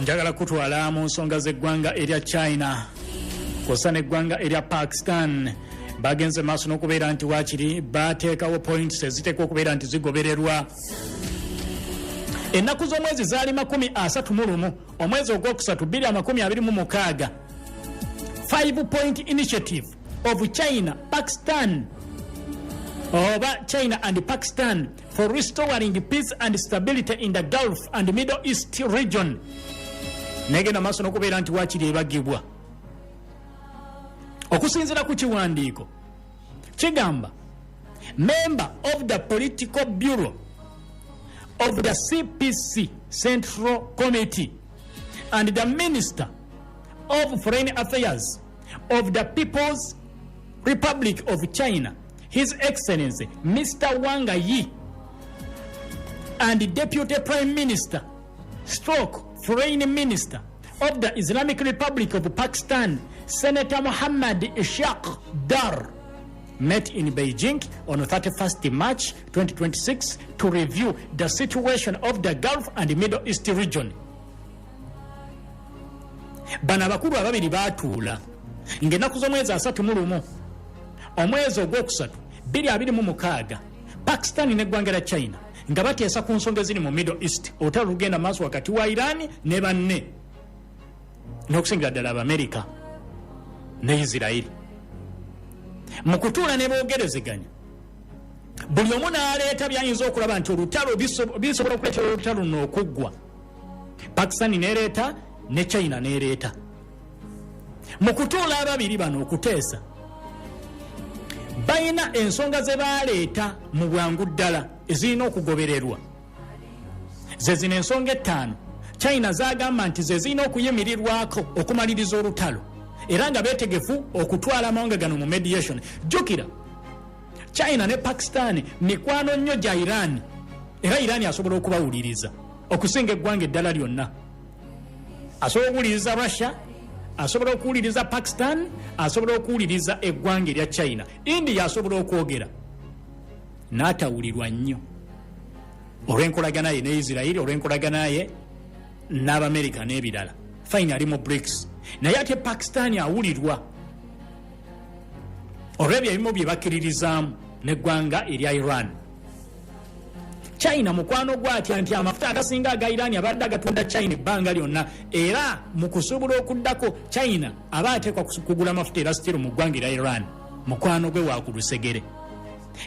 njagala kutwala mu nsonga z'eggwanga erya China kw'ossa n'eggwanga erya Pakistan bagenze maaso n'okubeera nti waakiri bateekawo points eziteekwa okubeera nti zigobererwa. Ennaku z'omwezi zaali 31 omwezi ogwokusatu 2026. 5-point initiative of China, Pakistan oba China and Pakistan for restoring peace and stability in the Gulf and Middle East region. Negenda maaso n'okubeera nti waakiri ebagibwa. Okusinziira ku kiwandiiko kigamba member of the political bureau of the CPC Central Committee and the Minister of Foreign Affairs of the People's Republic of China, His Excellency Mr. Wang Yi, and the Deputy Prime Minister / Foreign Minister of the Islamic Republic of Pakistan, Senator Muhammad Ishaq Dar, met in Beijing on 31st March 2026 to review the situation of the Gulf and Middle East region. Bano abakulu ababiri baatuula ng'ennaku z'omwezi 31 omwezi ogwokusatu 2026 Pakistan n'eggwanga lya China nga bateesa ku nsonga eziri mu Middle East, olutalo lugenda maaso wakati wa Iran ne banne n'okusingira ddala Abamerika ne Israel. Mu kutuula ne boogerezeganya buli omu n'aleeta byayinza okulaba nti olutalo bisobola okuleetera olutalo luno okuggwa. Pakistan n'ereeta ne China n'ereeta. Mu kutuula ababiri bano okuteesa balina ensonga ze baaleeta mu bwangu ddala ezirina okugobererwa. Ze zino ensonga 5 China zagamba nti ze zirina okuyimirirwako okumaliriza olutalo era nga beetegefu okutwala amawanga gano mu mediation. Jjukira China ne Pakistan mikwano nnyo gya Iran era Iran asobola okubawuliriza okusinga eggwanga eddala lyonna. Asobola okuwuliriza Russia, asobola okuwuliriza Pakistan, asobola okuwuliriza eggwanga erya China. India asobola okwogera n'atawulirwa nnyo olw'enkolagana ye ne Israel, olw'enkolagana ye n'Abamerika n'ebirala. Fine ali mu BRICS naye ate Pakistan awulirwa olw'ebyo ebimu bye bakkiririzaamu n'eggwanga erya Iran. China mukwano gwatya nti amafuta agasinga aga Iran abadde agatunda China ebbanga lyonna, era mu kusobola okuddako China aba ateekwa kugula amafuta era sitiro mu ggwanga erya Iran. Mukwano gwe wa ku lusegere.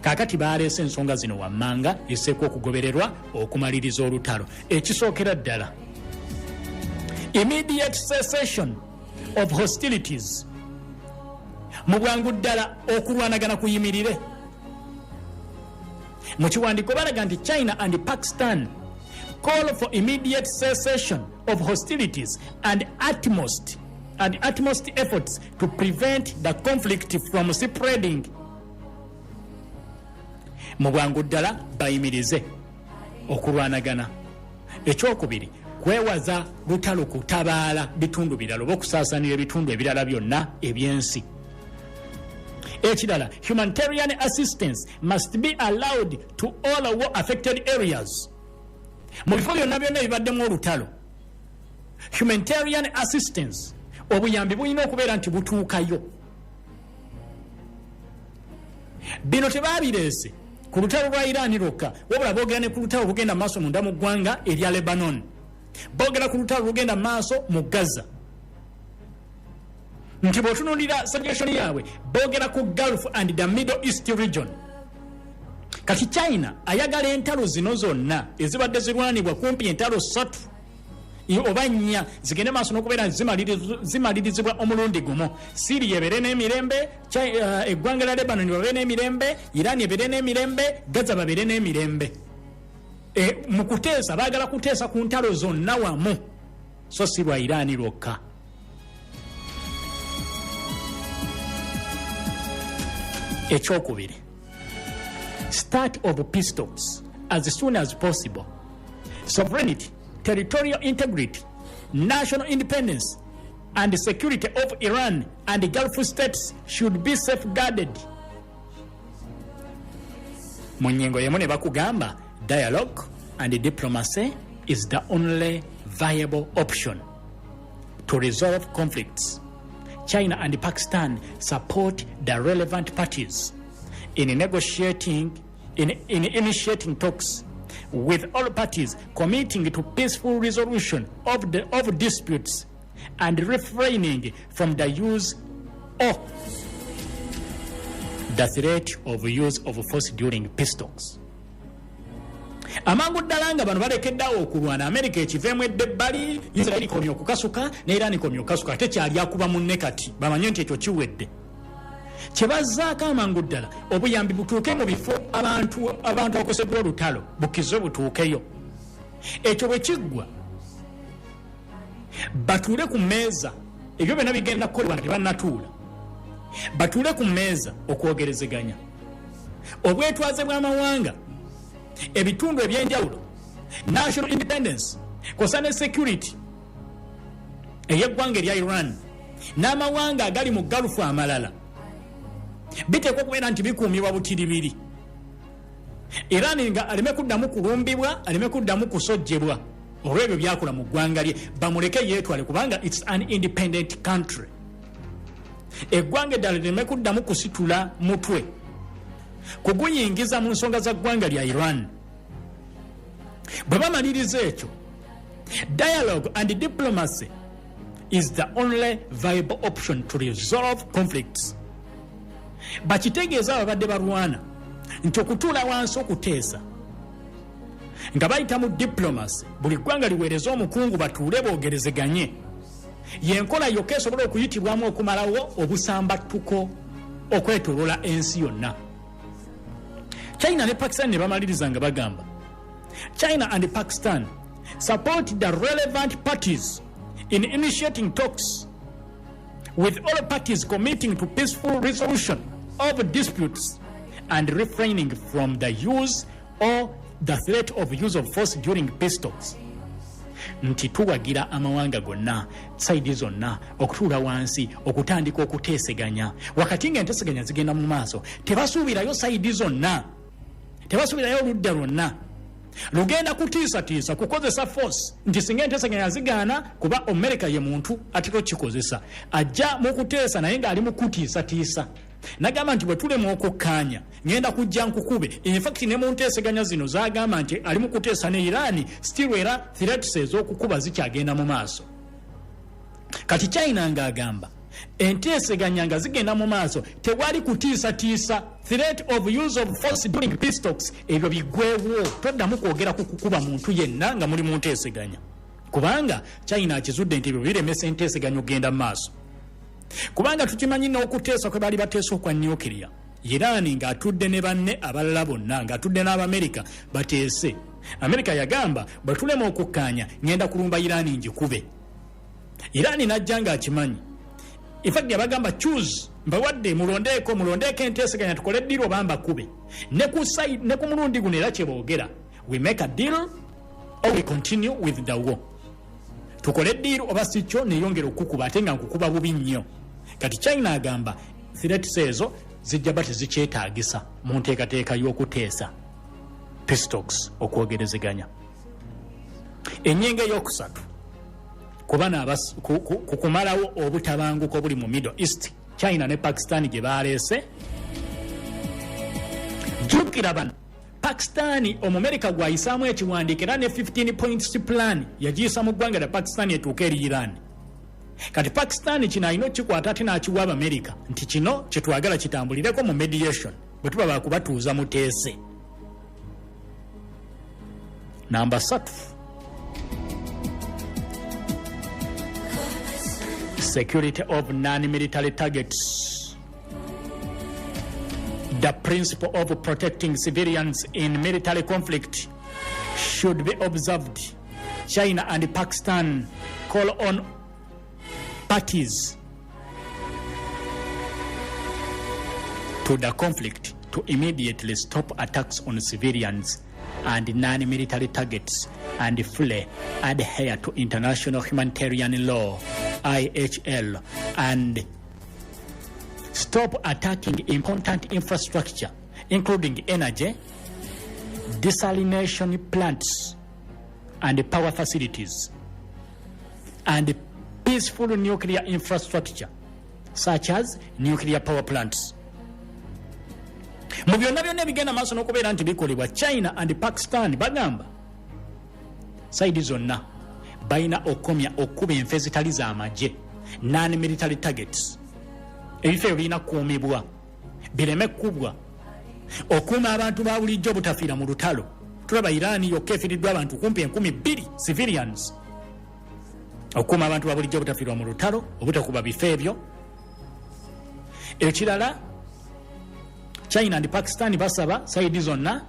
Kaakati baaleese ensonga zino wammanga eseeko okugobererwa okumaliriza olutalo. Ekisookera ddala immediate cessation of hostilities, mu bwangu ddala okulwanagana kuyimirire. Mu kiwandiiko balaga nti China and Pakistan call for immediate cessation of hostilities and utmost efforts to prevent the conflict from spreading. Mu bwangu ddala bayimirize okulwanagana. Ekyokubiri kwewaza lutalo kutabaala bitundu birala oba okusaasanira ebitundu ebirala byonna ebyensi. Ekirala, humanitarian assistance must be allowed to all war affected areas. Mu bifo byonna byonna ebibaddemu olutalo, humanitarian assistance obuyambi bulina okubeera nti butuukayo. Bino tebaabireese ku lutalo lwa Iran lwokka, wabula boogera ne ku lutalo lugenda maaso munda mu ggwanga erya Lebanon, boogera ku lutalo lugenda maaso mu Gaza. Nti bw'otunuulira Cessation yaabwe boogera ku Gulf and the Middle East region. Kati China ayagala entalo zino zonna ezibadde zirwanibwa kumpi entalo 3 oba 4 zigende maaso n'okubeera zimalirizibwa omulundi gumu. Syria ebeere n'emirembe, eggwanga lya Lebanon babeere n'emirembe, Iran ebeere n'emirembe, Gaza babeere n'emirembe. Mu kuteesa baagala kuteesa ku ntalo zonna wamu, so si lwa Iran lwokka. Ekyokubiri, start of peace talks as soon as possible. Sovereignty, territorial integrity, national independence, and the security of Iran and the Gulf states should be safeguarded. Mu nnyengo yemu ne bakugamba dialogue and diplomacy is the only viable option to resolve conflicts. China and Pakistan support the relevant parties in initiating talks with all parties, committing to peaceful resolution of disputes and refraining from the use of the threat of use of force during peace talks. Amangu ddala nga bano balekeddawo okulwana Amerika ekiveemu ebbali Israeli komye okukasuka ne Iran komye okukasuka tekyali akuba munne kati bamanye nti ekyo kiwedde kyebazzaako amangu ddala obuyambi butuuke mu bifo abantu abakoseddwa olutalo bukize butuukeyo ekyo bwe kiggwa batuule ku mmeeza ebyo byonna bigenda kukolebwa nga tebannatuula batuule ku mmeeza okwogerezeganya obwetwaze bw'amawanga ebitundu ebyenjawulo national independence kosa ne security ey'eggwanga erya Iran n'amawanga agali mu galufu amalala biteekwa okubeera nti bikuumibwa butiribiri Iran nga aleme kuddamu kulumbibwa aleme kuddamu kusojjebwa olw'ebyo byakola mu ggwanga lye bamuleke yeetwale kubanga it's an independent country eggwanga eddala lireme kuddamu kusitula mutwe kuguyingiza mu nsonga za ggwanga lya Iran. Bwe bamaliriza ekyo dialogue and diplomacy is the only viable option to resolve conflicts. Bakitegeeza ababadde balwana nti okutuula wansi okuteesa nga bayita mu diplomacy buli ggwanga liweereza omukungu batuule boogerezeganye yenkola yokka esobola okuyitibwamu okumalawo obusambattuko okwetoloola ensi yonna. China ne Pakistan ne bamaliriza nga bagamba China and Pakistan support the relevant parties in initiating talks with all parties committing to peaceful resolution of disputes and refraining from the use or the threat of use of force during peace talks. Nti tuwagira amawanga gonna saidi zonna okutuula wansi okutandika okuteeseganya wakati ng'enteeseganya zigenda mu maaso tebasuubirayo saidi zonna tebasuubirayo oludda lwonna lugenda kutiisatiisa kukozesa force nti singa enteeseganya zigaana kuba Amerika ye muntu ate tokikozesa ajja mu kuteesa naye ng'ali mu kutiisatiisa nagamba nti bwe tulemu okukkaanya ngenda kujja nkukube in fact ne mu nteeseganya zino zagamba nti ali mu kuteesa ne Iran still era threats ez'okukuba zikyagenda mu maaso kati China ng'agamba enteeseganya nga zigenda mu maaso tewali kutiisatiisa threat of use of force during peace talks ebyo biggweewo toddamu kwogera ku kukuba muntu yenna nga muli mu nteeseganya kubanga China akizudde nti ebyo biremesa enteeseganya okugenda mu maaso kubanga tukimanyi n'okuteesa kwe bali bateesa okwa nuclear Iran ng'atudde ne banne abalala bonna ng'atudde n'Abamerika bateese Amerika yagamba bwe tulema okukkaanya ngenda kulumba Iran njikube Iran najja ng'akimanyi in fact yabagamba choose mbawadde mulondeeko enteeseganya tukole deal oba mbakube ne ku mulundi guno era kye boogera we make a deal or we continue with the war tukole deal oba si kyo neyongera okukuba ate nga nkukuba bubi nnyo kati China agamba threats ezo zijja ba tezikyetaagisa mu nteekateeka y'okuteesa peace talks okwogerezeganya. Ennyinga ey'okusatu kubana kukumalawo obutabanguko obuli mu Middle East China ne Pakistan gye baleese jjukira bano Pakistan Omumerika gwayisaamu ekiwandiiko era ne 15 points plan yagiyisa mu ggwanga lya Pakistan etuuka eri Iran kati Pakistan kino alina okikwata ate n'akiwa Abamerika nti kino kye twagala kitambulireko mu mediation bwe tuba bakubatuuza muteese. Namba 3 security of non-military targets. The principle of protecting civilians in military conflict should be observed. China and Pakistan call on parties to the conflict to immediately stop attacks on civilians and non-military targets and fully adhere to international humanitarian law, IHL, and stop attacking important infrastructure, including energy, desalination plants, and power facilities, and peaceful nuclear infrastructure such as nuclear power plants. Mu byonna byonna ebigenda maaso n'okubeera nti bikolebwa, China and Pakistan bagamba saidi zonna balina okomya okuba enfe ezitali z'amagye, non-military targets. Ebifo ebyo birina kukuumibwa bireme kkubwa, okuuma abantu ba bulijjo obutafiira mu lutalo. Tulaba Iran yokka efiiriddwa abantu kumpi 2,000 civilians. Okuuma abantu ba bulijjo obutafiirwa mu lutalo, obutakuba bifo ebyo. Ekirala, China and Pakistan basaba saidi zonna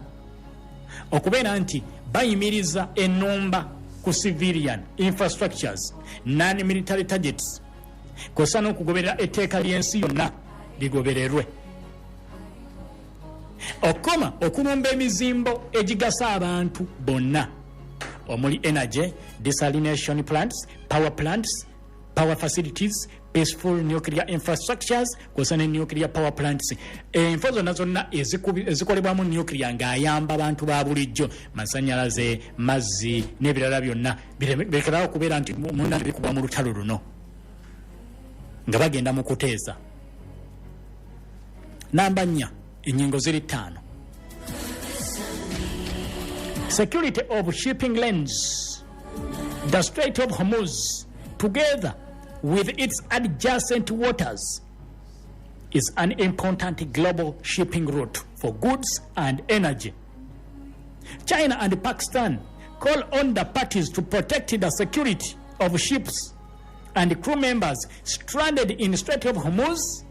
okubeera nti bayimiriza ennumba ku civilian infrastructures, non-military targets, kosa n'okugoberera etteeka ly'ensi yonna ligobererwe. Okoma okulumba emizimbo egigasa abantu bonna omuli energy, desalination plants, power facilities, peaceful nuclear infrastructures, kosa ne nuclear power plants. Enfo zonna ezikolebwamu nuclear ng'ayamba abantu ba bulijjo, masanyalaze, mazzi n'ebirala byonna birekerawo okubeera nti munda bikuba mu lutalo luno nga bagenda mu kuteesa. Namba 4, ennyingo ziri 5. Security of shipping lanes. The Strait of Hormuz, together with its adjacent waters, is an important global shipping route for goods and energy. China and Pakistan call on the parties to protect the security of ships and crew members stranded in the Strait of Hormuz,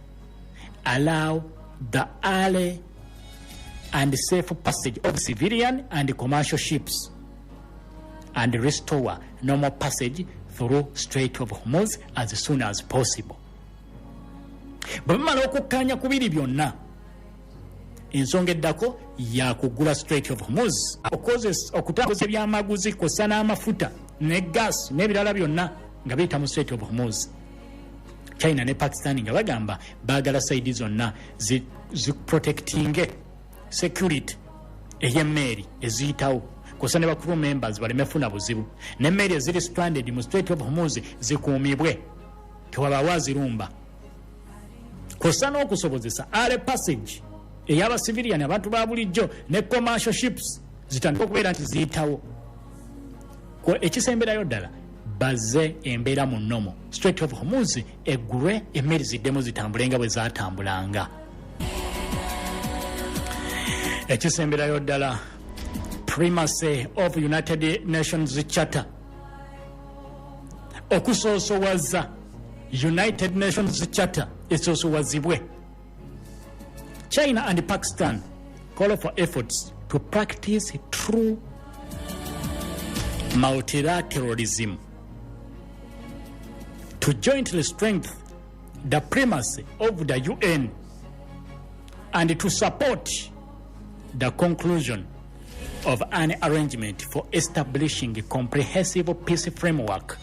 allow the early and safe passage of civilian and commercial ships, and restore normal passage through Strait of Hormuz as soon as possible. Bwemala okukkaanya ku biri byonna, ensonga eddako yakugula Strait of Hormuz, okutambuza ebyamaguzi kosa n'amafuta ne gas n'ebirala byonna nga biyita mu Strait of Hormuz. China ne Pakistan nga bagamba baagala saidi zonna ziprotectinge security ey'emmeeri eziyitawo, kosa ne bakuru members baleme funa buzibu, n'emmeeri eziri stranded mu Strait of Hormuz zikuumibwe tewabaawo azirumba, kosa n'okusobozesa early passage ey'abasiviliani abantu ba bulijjo ne commercial ships zitandika okubeera nti ziyitawo. Ekisemberayo ddala baze embeera mu nnomo, Strait of Hormuz eggulwe, emmeeri ziddemu zitambule nga bwe zaatambulanga. Ekisemberayo ddala, primacy of United Nations Charter, okusoosowaza United Nations Charter esoosowazibwe. China and Pakistan call for efforts to practice true multilateralism, to jointly strengthen the primacy of the UN and to support the conclusion of an arrangement for establishing a comprehensive peace framework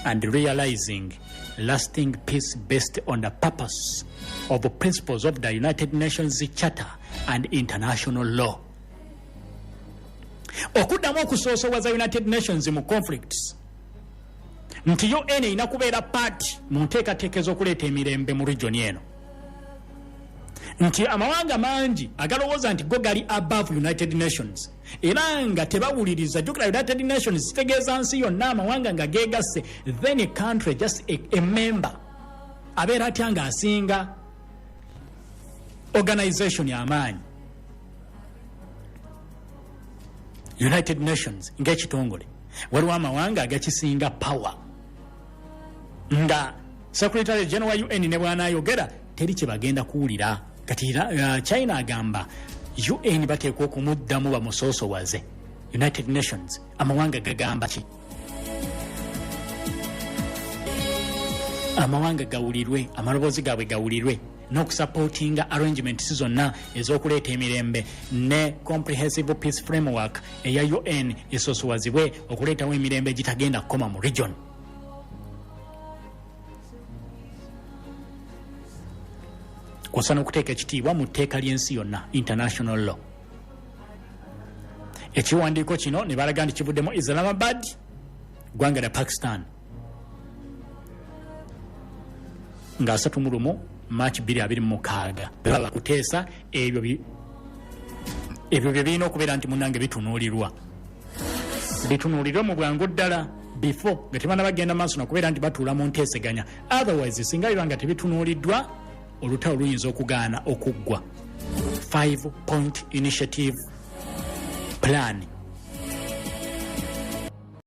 and realizing lasting peace based on the purpose of the principles of the United Nations Charter and international law. Okuddamu okusoosowaza United Nations mu conflicts nti UN erina kubeera party mu nteekateeka ez'okuleeta emirembe mu region eno, nti amawanga mangi agalowooza nti go gali above United Nations era nga tebawuliriza. Jjukira United Nations zitegeeza nsi yonna amawanga nga geegasse, then a country just a member abeera atya nga asinga organization y'amaanyi. United Nations ng'ekitongole waliwo amawanga agakisinga power, nga Secretary General UN ne bw'anaayogera teri kye bagenda kuwulira. Kati China agamba UN bateekwa okumuddamu bamusoosowaze. United Nations amawanga gagamba ki? Amawanga gawulirwe, amaloboozi gaabwe gawulirwe, n'okusupportinga arrangements zonna ez'okuleeta emirembe ne comprehensive peace framework eya UN esoosowazibwe okuleetawo emirembe egitagenda kukoma mu region. Kosa n'okuteeka ekitiibwa mu tteeka ly'ensi yonna, international law. Ekiwandiiko kino ne balaga nti kivuddemu Islamabad, ggwanga lya Pakistan. nga 31 March 2026 bala kuteesa ebyo bye birina okubeera nti munange bitunuulirwe mu bwangu ddala before nga tebana bagenda maaso nakubeera nti batuula mu nteeseganya. Otherwise singa biba nga tebitunuuliddwa olutalo luyinza okugaana okuggwa. 5-point initiative plan